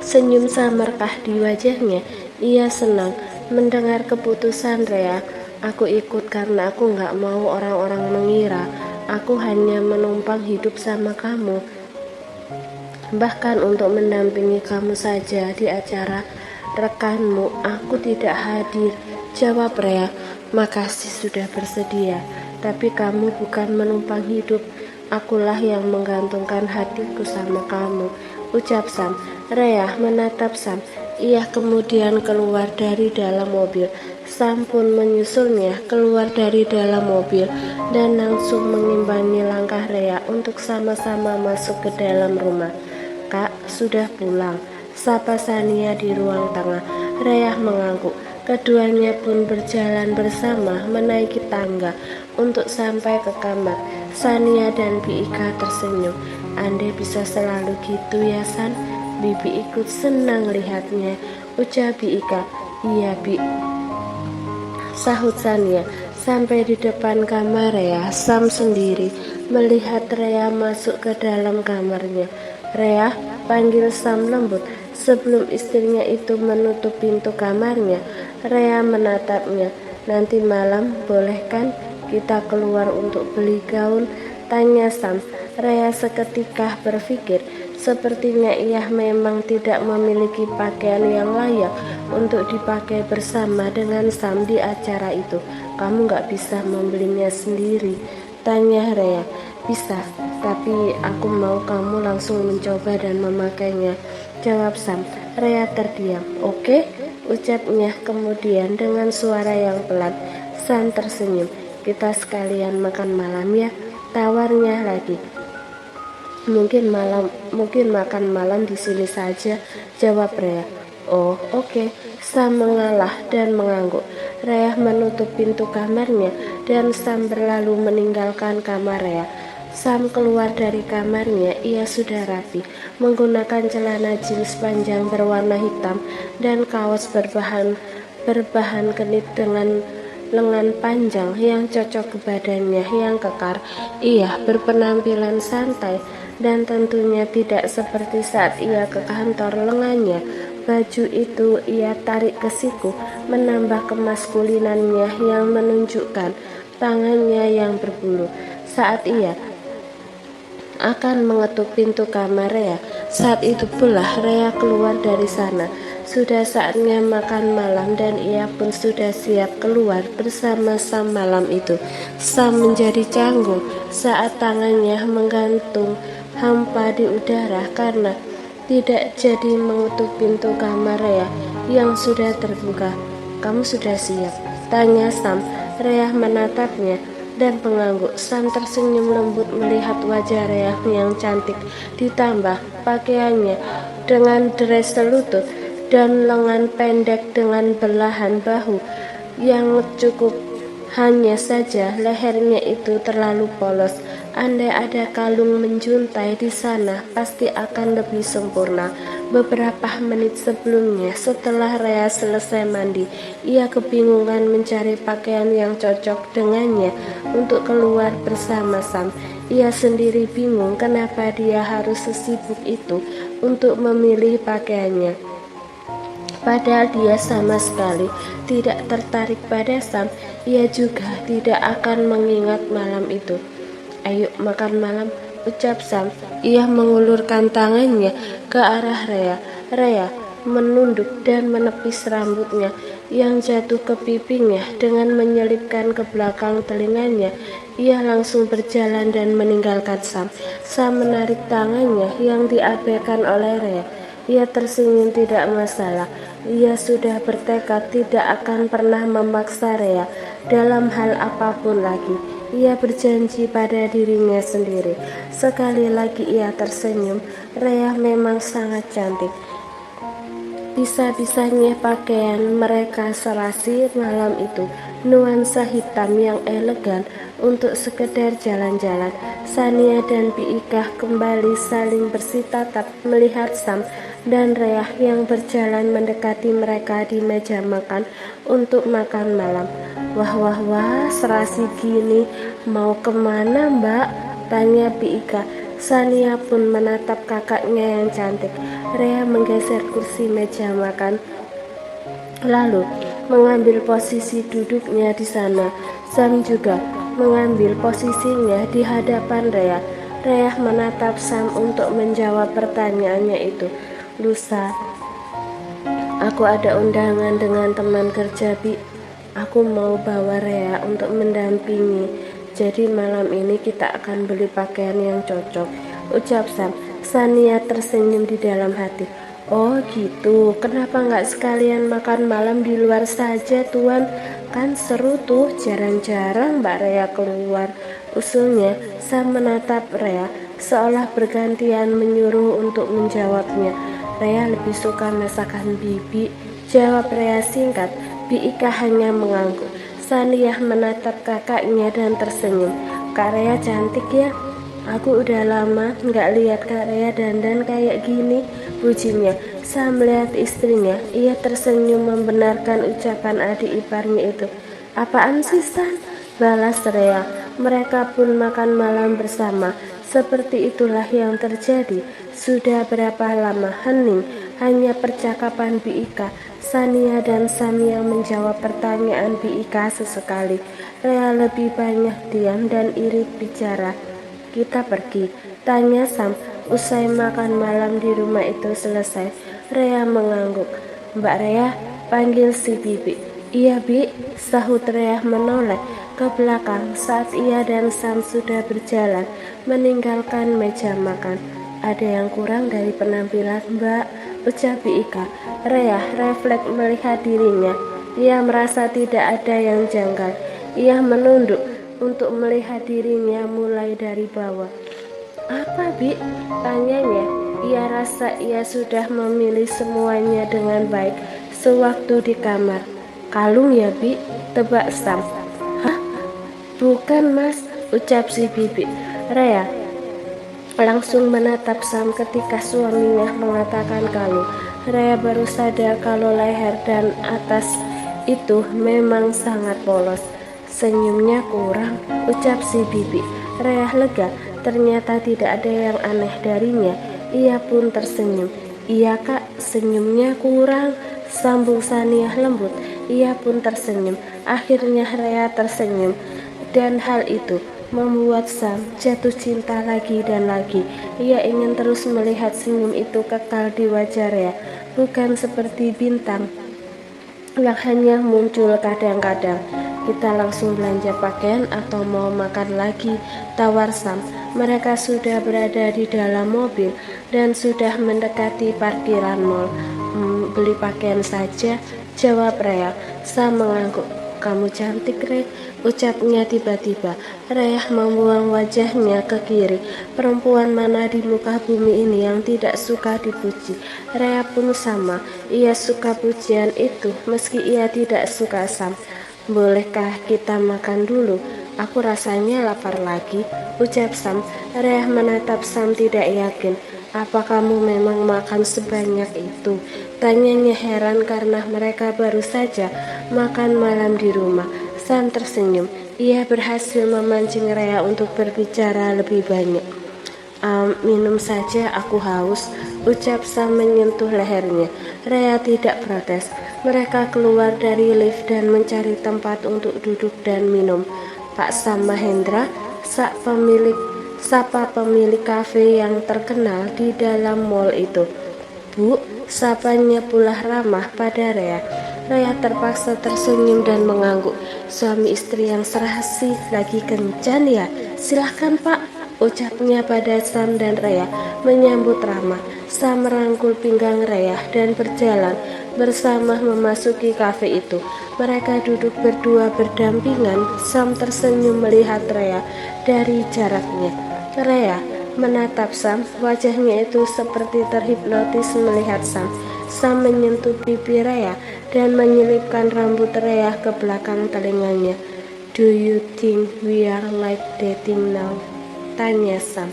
Senyum samarkah di wajahnya. Ia senang mendengar keputusan Rea. Aku ikut karena aku gak mau orang-orang mengira aku hanya menumpang hidup sama kamu. Bahkan untuk mendampingi kamu saja di acara rekanmu, aku tidak hadir. Jawab Rea. Makasih sudah bersedia, tapi kamu bukan menumpang hidup. Akulah yang menggantungkan hatiku sama kamu, ucap Sam. Rea menatap Sam. Ia kemudian keluar dari dalam mobil. Sam pun menyusulnya keluar dari dalam mobil dan langsung mengimbangi langkah Rea untuk sama-sama masuk ke dalam rumah. Kak, sudah pulang, sapa Sania di ruang tengah. Rea mengangguk. Keduanya pun berjalan bersama menaiki tangga untuk sampai ke kamar. Sania dan Biika tersenyum. Andai bisa selalu gitu ya San, Bibi ikut senang lihatnya, ucap Biika. Iya Bi, sahut Sania. Sampai di depan kamar Rea, Sam sendiri melihat Rea masuk ke dalam kamarnya. Rea, panggil Sam lembut sebelum istrinya itu menutup pintu kamarnya. Rea menatapnya. Nanti malam boleh kan kita keluar untuk beli gaun? Tanya Sam. Rea seketika berpikir, sepertinya ia memang tidak memiliki pakaian yang layak untuk dipakai bersama dengan Sam di acara itu. Kamu gak bisa membelinya sendiri? Tanya Rea. Bisa, tapi aku mau kamu langsung mencoba dan memakainya, jawab Sam. Rea terdiam. Oke, ucapnya kemudian dengan suara yang pelan. Sam tersenyum. Kita sekalian makan malam ya, tawarnya lagi. Mungkin makan malam di sini saja, jawab Rea. Oh, oke. Sam mengalah dan mengangguk. Rea menutup pintu kamarnya dan Sam berlalu meninggalkan kamar Rea. Sam keluar dari kamarnya. Ia sudah rapi, menggunakan celana jeans panjang berwarna hitam dan kaos berbahan kenit dengan lengan panjang yang cocok ke badannya yang kekar. Ia berpenampilan santai dan tentunya tidak seperti saat ia ke kantor. Lengannya baju itu ia tarik ke siku, menambah kemaskulinannya yang menunjukkan tangannya yang berbulu. Saat ia akan mengetuk pintu kamar Rea, saat itu pula Rea keluar dari sana. Sudah saatnya makan malam dan ia pun sudah siap keluar bersama Sam malam itu. Sam menjadi canggung saat tangannya menggantung hampa di udara karena tidak jadi mengetuk pintu kamar Rea yang sudah terbuka. Kamu sudah siap? Tanya Sam. Rea menatapnya dan mengangguk. Sam tersenyum lembut melihat wajah Rea yang cantik, ditambah pakaiannya dengan dress selutut dan lengan pendek dengan belahan bahu yang cukup. Hanya saja lehernya itu terlalu polos. Andai ada kalung menjuntai di sana, pasti akan lebih sempurna. Beberapa menit sebelumnya, setelah Rea selesai mandi, ia kebingungan mencari pakaian yang cocok dengannya untuk keluar bersama Sam. Ia sendiri bingung kenapa dia harus sesibuk itu untuk memilih pakaiannya. Padahal dia sama sekali tidak tertarik pada Sam. Ia juga tidak akan mengingat malam itu. Ayo makan malam, ucap Sam. Ia mengulurkan tangannya ke arah Rea. Rea menunduk dan menepis rambutnya yang jatuh ke pipinya dengan menyelipkan ke belakang telinganya. Ia langsung berjalan dan meninggalkan Sam. Sam menarik tangannya yang diabaikan oleh Rea. Ia tersenyum, tidak masalah. Ia sudah bertekad tidak akan pernah memaksa Rea dalam hal apapun lagi. Ia berjanji pada dirinya sendiri. Sekali lagi ia tersenyum. Rea memang sangat cantik. Bisa-bisanya pakaian mereka serasi malam itu, nuansa hitam yang elegan untuk sekedar jalan-jalan. Sania dan Biika kembali saling bersitatap melihat Sam dan Rea yang berjalan mendekati mereka di meja makan untuk makan malam. Wah, serasi gini, mau kemana Mbak? Tanya Biika. Sania pun menatap kakaknya yang cantik. Rea menggeser kursi meja makan, lalu mengambil posisi duduknya di sana. Sam juga mengambil posisinya di hadapan Rea. Rea menatap Sam untuk menjawab pertanyaannya itu. Lusa, aku ada undangan dengan teman kerja, Bi. Aku mau bawa Rea untuk mendampingi. Jadi malam ini kita akan beli pakaian yang cocok, ucap Sam. Sania tersenyum di dalam hati. Oh gitu, kenapa nggak sekalian makan malam di luar saja, Tuan? Kan seru tuh, jarang-jarang Mbak Rea keluar, usulnya. Sam menatap Rea, seolah bergantian menyuruh untuk menjawabnya. Rea lebih suka masakan Bibi, jawab Rea singkat. Bi Ika hanya mengangguk. Saniah menatap kakaknya dan tersenyum. Kak Rea cantik ya. Aku udah lama nggak lihat Kak Rea dandan kayak gini, pujinya. Sam melihat istrinya, ia tersenyum membenarkan ucapan adik iparnya itu. Apaan sih, San? Balas Rea. Mereka pun makan malam bersama. Seperti itulah yang terjadi. Sudah berapa lama hening, hanya percakapan Bi Ika. Sania dan Sam yang menjawab pertanyaan Bi Ika sesekali. Rea lebih banyak diam dan irit bicara. Kita pergi, tanya Sam. Usai makan malam di rumah itu selesai, Rea mengangguk. Mbak Rea, panggil si Bibi. Iya Bi, sahut Rea menoleh ke belakang saat ia dan Sam sudah berjalan meninggalkan meja makan. Ada yang kurang dari penampilan Mbak, ucap Bi Ika. Rea refleks melihat dirinya. Ia merasa tidak ada yang janggal. Ia menunduk untuk melihat dirinya mulai dari bawah. Apa Bi? Tanyanya. Ia rasa ia sudah memilih semuanya dengan baik sewaktu di kamar. Kalung ya Bi? Tebak Sam. Hah? Bukan Mas, ucap si Bibi. Rea langsung menatap Sam ketika suaminya mengatakan kalung. Rea baru sadar kalau leher dan atas itu memang sangat polos. Senyumnya kurang, ucap si Bibi. Rea lega, ternyata tidak ada yang aneh darinya. Ia pun tersenyum. Iya Kak, senyumnya kurang, sambung Saniah lembut. Ia pun tersenyum. Akhirnya Rea tersenyum, dan hal itu membuat Sam jatuh cinta lagi dan lagi. Ia ingin terus melihat senyum itu kekal di wajah Rea, bukan seperti bintang yang hanya muncul kadang-kadang. Kita langsung belanja pakaian atau mau makan lagi, tawar Sam. Mereka sudah berada di dalam mobil dan sudah mendekati parkiran mall. Beli pakaian saja, jawab Rea. Sam mengangguk. Kamu cantik, Re, ucapnya tiba-tiba. Rea membuang wajahnya ke kiri. Perempuan mana di muka bumi ini yang tidak suka dipuji? Rea pun sama. Ia suka pujian itu meski ia tidak suka Sam. Bolehkah kita makan dulu? Aku rasanya lapar lagi, ucap Sam. Rea menatap Sam tidak yakin. Apa kamu memang makan sebanyak itu? Tanyanya heran karena mereka baru saja makan malam di rumah. Sam tersenyum. Ia berhasil memancing Rea untuk berbicara lebih banyak. Minum saja, aku haus, ucap Sam menyentuh lehernya. Rea tidak protes. Mereka keluar dari lift dan mencari tempat untuk duduk dan minum. Pak Sam Mahendra, sapa pemilik kafe yang terkenal di dalam mall itu. Bu, sapanya pula ramah pada Rea. Rea terpaksa tersenyum dan mengangguk. Suami istri yang serasi lagi kencan ya? Silahkan Pak, ucapnya pada Sam dan Rea menyambut ramah. Sam merangkul pinggang Rea dan berjalan bersama memasuki kafe itu. Mereka duduk berdua berdampingan. Sam tersenyum melihat Rea dari jaraknya. Rea menatap Sam, wajahnya itu seperti terhipnotis melihat Sam. Sam menyentuh pipi Rea dan menyelipkan rambut Rea ke belakang telinganya. Do you think we are like dating now? Tanya Sam.